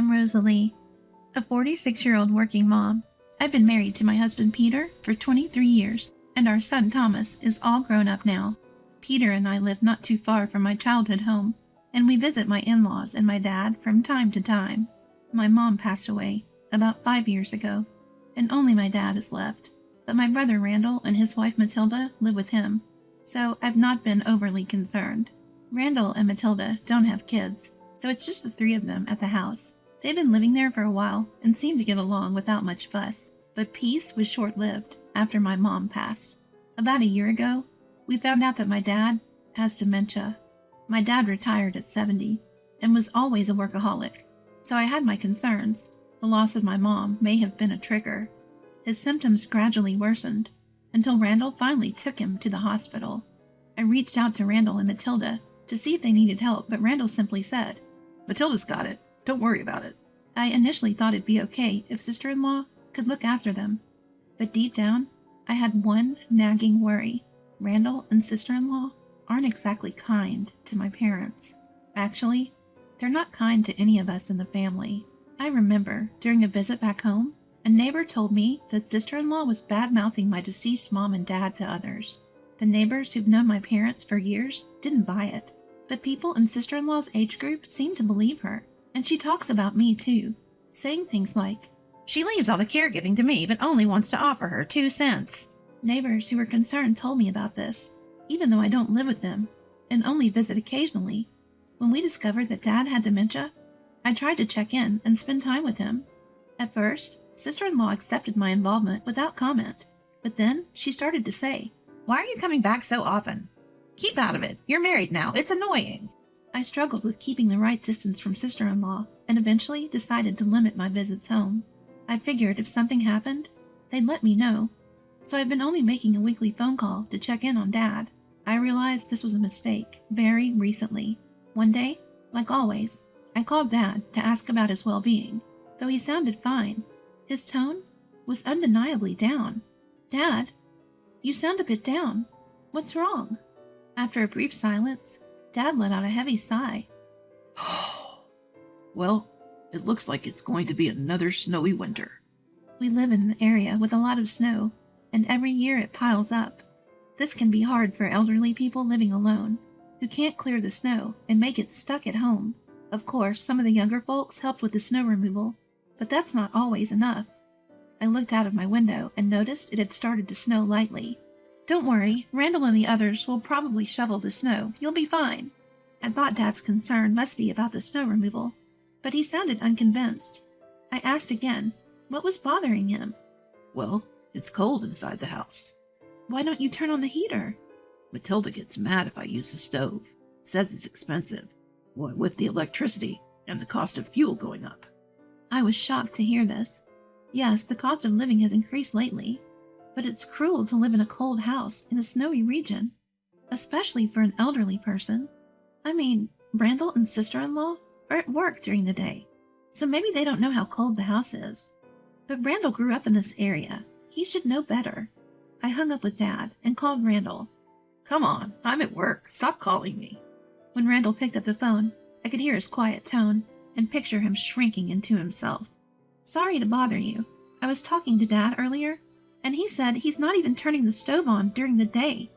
I'm Rosalie, a 46-year-old working mom. I've been married to my husband Peter for 23 years, and our son Thomas is all grown up now. Peter and I live not too far from my childhood home, and we visit my in-laws and my dad from time to time. My mom passed away about 5 years ago, and only my dad is left, but my brother Randall and his wife Matilda live with him, so I've not been overly concerned. Randall and Matilda don't have kids, so it's just the three of them at the house. They've been living there for a while and seem to get along without much fuss, but peace was short-lived after my mom passed. About a year ago, we found out that my dad has dementia. My dad retired at 70 and was always a workaholic, so I had my concerns. The loss of my mom may have been a trigger. His symptoms gradually worsened until Randall finally took him to the hospital. I reached out to Randall and Matilda to see if they needed help, but Randall simply said, "Matilda's got it. Don't worry about it." I initially thought it'd be okay if sister-in-law could look after them, but deep down, I had one nagging worry. Randall and sister-in-law aren't exactly kind to my parents. Actually, they're not kind to any of us in the family. I remember, during a visit back home, a neighbor told me that sister-in-law was bad-mouthing my deceased mom and dad to others. The neighbors who've known my parents for years didn't buy it, but people in sister-in-law's age group seem to believe her, and she talks about me too, saying things like, "She leaves all the caregiving to me, but only wants to offer her 2 cents. Neighbors who were concerned told me about this, even though I don't live with them and only visit occasionally. When we discovered that Dad had dementia, I tried to check in and spend time with him. At first, sister-in-law accepted my involvement without comment, but then she started to say, "Why are you coming back so often? Keep out of it. You're married now. It's annoying." I struggled with keeping the right distance from sister-in-law and eventually decided to limit my visits home. I figured if something happened, they'd let me know. So I've been only making a weekly phone call to check in on Dad. I realized this was a mistake very recently. One day, like always, I called Dad to ask about his well-being. Though he sounded fine, his tone was undeniably down. "Dad, you sound a bit down. What's wrong?" After a brief silence, Dad let out a heavy sigh. "Well, it looks like it's going to be another snowy winter." We live in an area with a lot of snow, and every year it piles up. This can be hard for elderly people living alone, who can't clear the snow and may get stuck at home. Of course, some of the younger folks helped with the snow removal, but that's not always enough. I looked out of my window and noticed it had started to snow lightly. "Don't worry, Randall and the others will probably shovel the snow. You'll be fine." I thought Dad's concern must be about the snow removal, but he sounded unconvinced. I asked again, what was bothering him? "Well, it's cold inside the house." "Why don't you turn on the heater?" "Matilda gets mad if I use the stove. Says it's expensive. What with the electricity and the cost of fuel going up." I was shocked to hear this. Yes, the cost of living has increased lately, but it's cruel to live in a cold house in a snowy region, especially for an elderly person. I mean, Randall and sister-in-law are at work during the day, so maybe they don't know how cold the house is. But Randall grew up in this area. He should know better. I hung up with Dad and called Randall. "Come on, I'm at work. Stop calling me." When Randall picked up the phone, I could hear his quiet tone and picture him shrinking into himself. "Sorry to bother you. I was talking to Dad earlier, and he said he's not even turning the stove on during the day.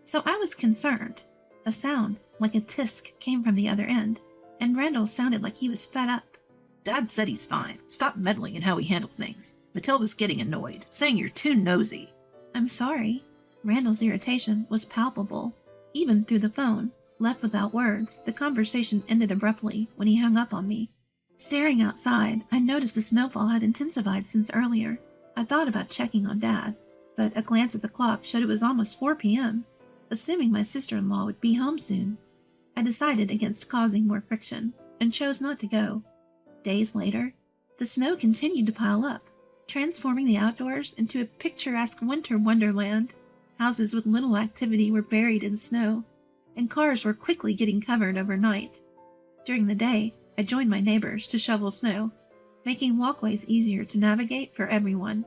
So I was concerned." A sound like a tisk came from the other end, and Randall sounded like he was fed up. "Dad said he's fine. Stop meddling in how we handle things. Matilda's getting annoyed, saying you're too nosy." "I'm sorry." Randall's irritation was palpable, even through the phone. Left without words, the conversation ended abruptly when he hung up on me. Staring outside, I noticed the snowfall had intensified since earlier. I thought about checking on Dad, but a glance at the clock showed it was almost 4 p.m., assuming my sister-in-law would be home soon. I decided against causing more friction and chose not to go. Days later, the snow continued to pile up, transforming the outdoors into a picturesque winter wonderland. Houses with little activity were buried in snow, and cars were quickly getting covered overnight. During the day, I joined my neighbors to shovel snow, making walkways easier to navigate for everyone.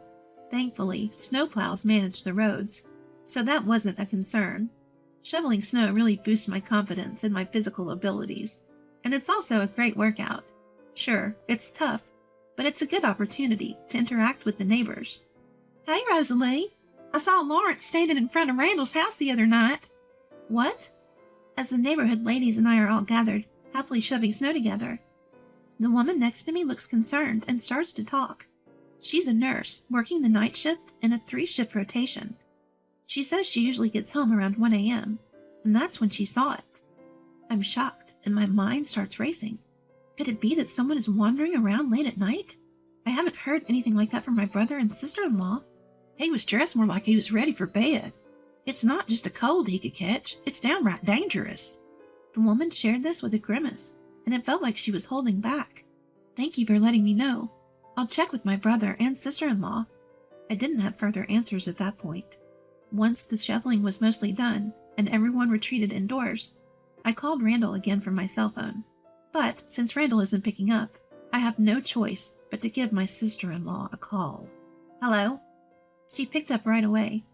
Thankfully, snowplows managed the roads, so that wasn't a concern. Shoveling snow really boosts my confidence in my physical abilities, and it's also a great workout. Sure, it's tough, but it's a good opportunity to interact with the neighbors. Hey, Rosalie. I saw Lawrence standing in front of Randall's house the other night. What? As the neighborhood ladies and I are all gathered, happily shoving snow together. The woman next to me looks concerned and starts to talk. She's a nurse, working the night shift in a 3-shift rotation. She says she usually gets home around 1 a.m., and that's when she saw it. I'm shocked, and my mind starts racing. Could it be that someone is wandering around late at night? I haven't heard anything like that from my brother and sister-in-law. He was dressed more like he was ready for bed. It's not just a cold he could catch, it's downright dangerous. The woman shared this with a grimace, and it felt like she was holding back. Thank you for letting me know. I'll check with my brother and sister-in-law. I didn't have further answers at that point. Once the shoveling was mostly done, and everyone retreated indoors, I called Randall again from my cell phone. But since Randall isn't picking up, I have no choice but to give my sister-in-law a call. Hello? She picked up right away.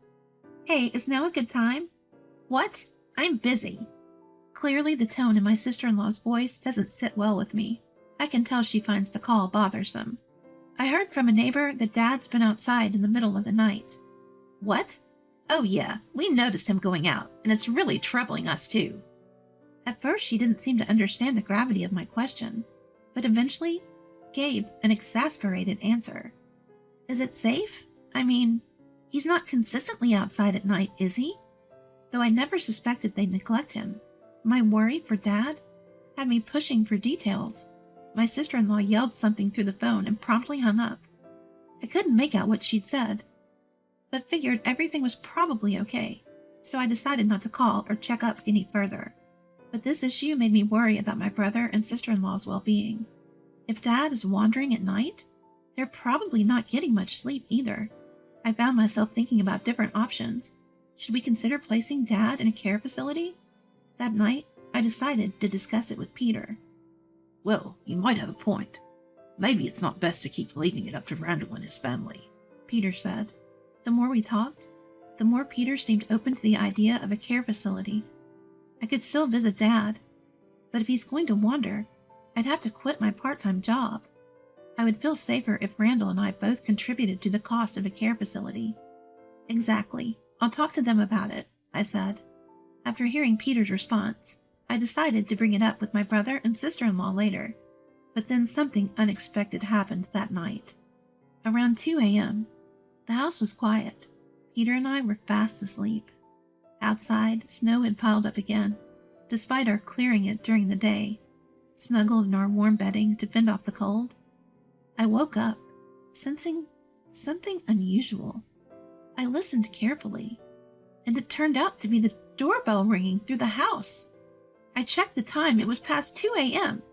Hey, is now a good time? What? I'm busy. Clearly the tone in my sister-in-law's voice doesn't sit well with me. I can tell she finds the call bothersome. I heard from a neighbor that Dad's been outside in the middle of the night. What? Oh yeah, we noticed him going out, and it's really troubling us too. At first she didn't seem to understand the gravity of my question, but eventually gave an exasperated answer. Is it safe? I mean, he's not consistently outside at night, is he? Though I never suspected they'd neglect him, my worry for Dad had me pushing for details. My sister-in-law yelled something through the phone and promptly hung up. I couldn't make out what she'd said, but figured everything was probably okay, so I decided not to call or check up any further. But this issue made me worry about my brother and sister-in-law's well-being. If Dad is wandering at night, they're probably not getting much sleep either. I found myself thinking about different options. Should we consider placing Dad in a care facility? That night, I decided to discuss it with Peter. Well, you might have a point. Maybe it's not best to keep leaving it up to Randall and his family, Peter said. The more we talked, the more Peter seemed open to the idea of a care facility. I could still visit Dad, but if he's going to wander, I'd have to quit my part-time job. I would feel safer if Randall and I both contributed to the cost of a care facility. Exactly. I'll talk to them about it, I said. After hearing Peter's response, I decided to bring it up with my brother and sister-in-law later. But then something unexpected happened that night. Around 2 a.m., the house was quiet. Peter and I were fast asleep. Outside, snow had piled up again, despite our clearing it during the day, snuggled in our warm bedding to fend off the cold. I woke up, sensing something unusual. I listened carefully, and it turned out to be the doorbell ringing through the house. I checked the time. It was past 2 a.m.,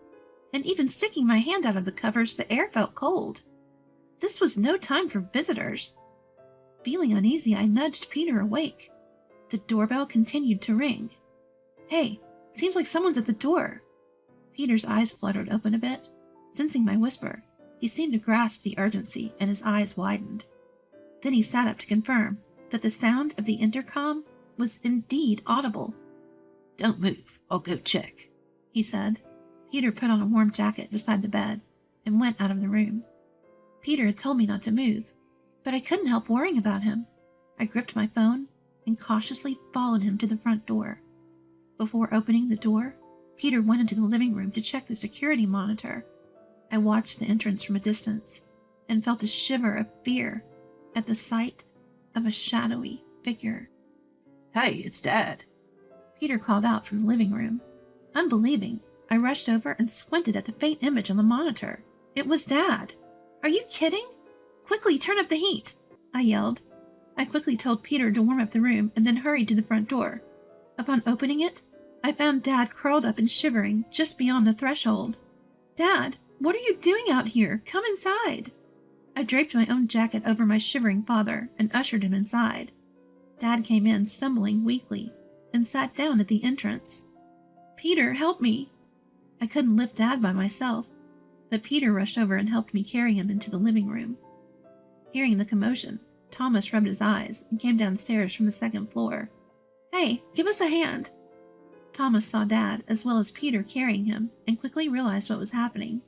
and even sticking my hand out of the covers, the air felt cold. This was no time for visitors. Feeling uneasy, I nudged Peter awake. The doorbell continued to ring. Hey, seems like someone's at the door. Peter's eyes fluttered open a bit, sensing my whisper. He seemed to grasp the urgency, and his eyes widened. Then he sat up to confirm that the sound of the intercom was indeed audible. Don't move, I'll go check, he said. Peter put on a warm jacket beside the bed and went out of the room. Peter had told me not to move, but I couldn't help worrying about him. I gripped my phone and cautiously followed him to the front door. Before opening the door, Peter went into the living room to check the security monitor. I watched the entrance from a distance and felt a shiver of fear at the sight of a shadowy figure. Hey, it's Dad, Peter called out from the living room. Unbelieving, I rushed over and squinted at the faint image on the monitor. It was Dad. Are you kidding? Quickly, turn up the heat, I yelled. I quickly told Peter to warm up the room and then hurried to the front door. Upon opening it, I found Dad curled up and shivering just beyond the threshold. Dad, what are you doing out here? Come inside. I draped my own jacket over my shivering father and ushered him inside. Dad came in, stumbling weakly, and sat down at the entrance. Peter, help me. I couldn't lift Dad by myself, but Peter rushed over and helped me carry him into the living room. Hearing the commotion, Thomas rubbed his eyes and came downstairs from the second floor. Hey, give us a hand. Thomas saw Dad as well as Peter carrying him and quickly realized what was happening.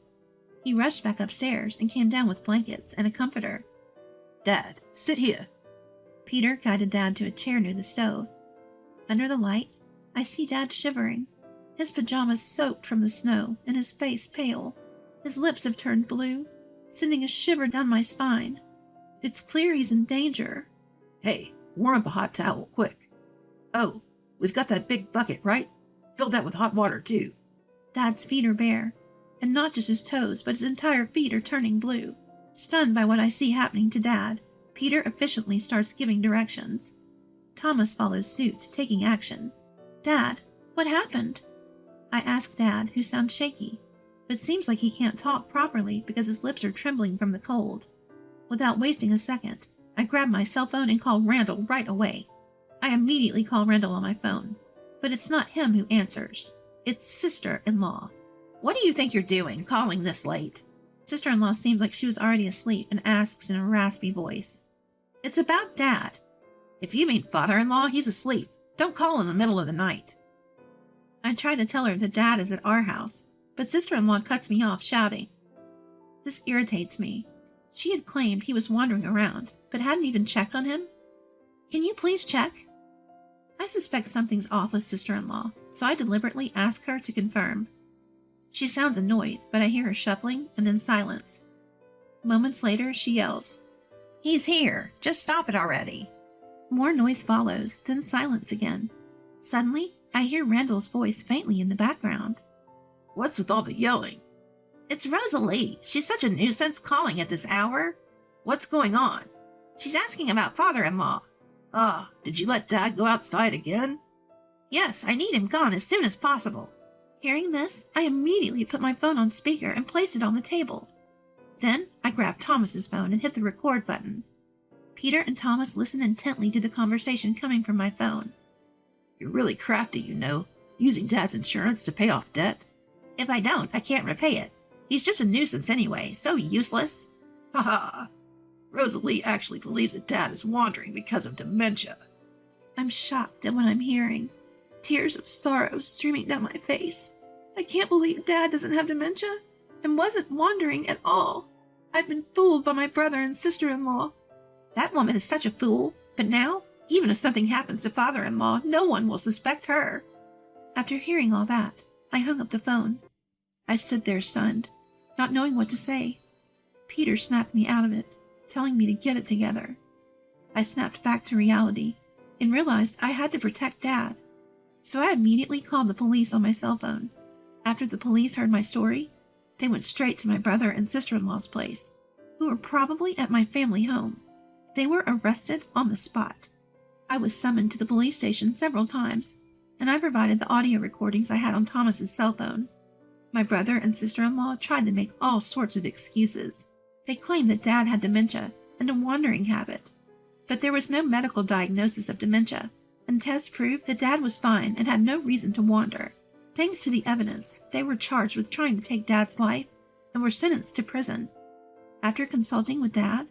He rushed back upstairs and came down with blankets and a comforter. Dad, sit here. Peter guided Dad to a chair near the stove. Under the light, I see Dad shivering, his pajamas soaked from the snow and his face pale. His lips have turned blue, sending a shiver down my spine. It's clear he's in danger. Hey, warm up a hot towel, quick. Oh, we've got that big bucket, right? Fill that with hot water, too. Dad's feet are bare, and not just his toes, but his entire feet are turning blue. Stunned by what I see happening to Dad, Peter efficiently starts giving directions. Thomas follows suit, taking action. Dad, what happened? I ask Dad, who sounds shaky, but seems like he can't talk properly because his lips are trembling from the cold. Without wasting a second, I grab my cell phone and call Randall right away. I immediately call Randall on my phone, but it's not him who answers. It's sister-in-law. What do you think you're doing, calling this late? Sister-in-law seems like she was already asleep and asks in a raspy voice. It's about Dad. If you mean father-in-law, he's asleep. Don't call in the middle of the night. I try to tell her that Dad is at our house, but sister-in-law cuts me off, shouting. This irritates me. She had claimed he was wandering around, but hadn't even checked on him. Can you please check? I suspect something's off with sister-in-law, so I deliberately ask her to confirm. She sounds annoyed, but I hear her shuffling and then silence. Moments later, she yells, He's here. Just stop it already. More noise follows, then silence again. Suddenly, I hear Randall's voice faintly in the background. What's with all the yelling? It's Rosalie. She's such a nuisance calling at this hour. What's going on? She's asking about father-in-law. Ah, did you let Dad go outside again? Yes, I need him gone as soon as possible. Hearing this, I immediately put my phone on speaker and placed it on the table. Then I grabbed Thomas's phone and hit the record button. Peter and Thomas listened intently to the conversation coming from my phone. You're really crafty, you know, using Dad's insurance to pay off debt. If I don't, I can't repay it. He's just a nuisance anyway, so useless. Ha ha! Rosalie actually believes that Dad is wandering because of dementia. I'm shocked at what I'm hearing. Tears of sorrow streaming down my face. I can't believe Dad doesn't have dementia and wasn't wandering at all. I've been fooled by my brother and sister-in-law. That woman is such a fool, but now, even if something happens to father-in-law, no one will suspect her. After hearing all that, I hung up the phone. I stood there stunned, not knowing what to say. Peter snapped me out of it, telling me to get it together. I snapped back to reality and realized I had to protect Dad. So I immediately called the police on my cell phone. After the police heard my story, they went straight to my brother and sister-in-law's place, who were probably at my family home. They were arrested on the spot. I was summoned to the police station several times, and I provided the audio recordings I had on Thomas's cell phone. My brother and sister-in-law tried to make all sorts of excuses. They claimed that Dad had dementia and a wandering habit, but there was no medical diagnosis of dementia, and tests proved that Dad was fine and had no reason to wander. Thanks to the evidence, they were charged with trying to take Dad's life and were sentenced to prison. After consulting with Dad,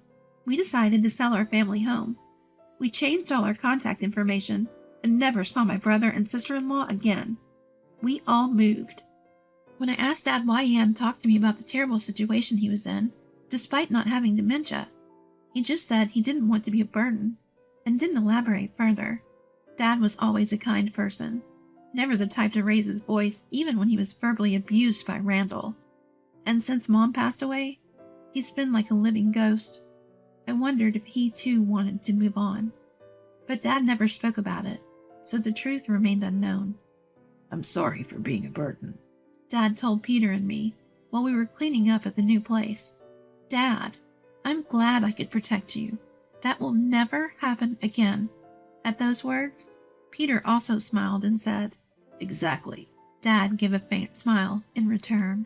we decided to sell our family home. We changed all our contact information and never saw my brother and sister-in-law again. We all moved. When I asked Dad why he hadn't talked to me about the terrible situation he was in, despite not having dementia, he just said he didn't want to be a burden and didn't elaborate further. Dad was always a kind person, never the type to raise his voice even when he was verbally abused by Randall. And since Mom passed away, he's been like a living ghost. I wondered if he too wanted to move on. But Dad never spoke about it, so the truth remained unknown. I'm sorry for being a burden, Dad told Peter and me while we were cleaning up at the new place. Dad, I'm glad I could protect you. That will never happen again. At those words, Peter also smiled and said, Exactly. Dad gave a faint smile in return.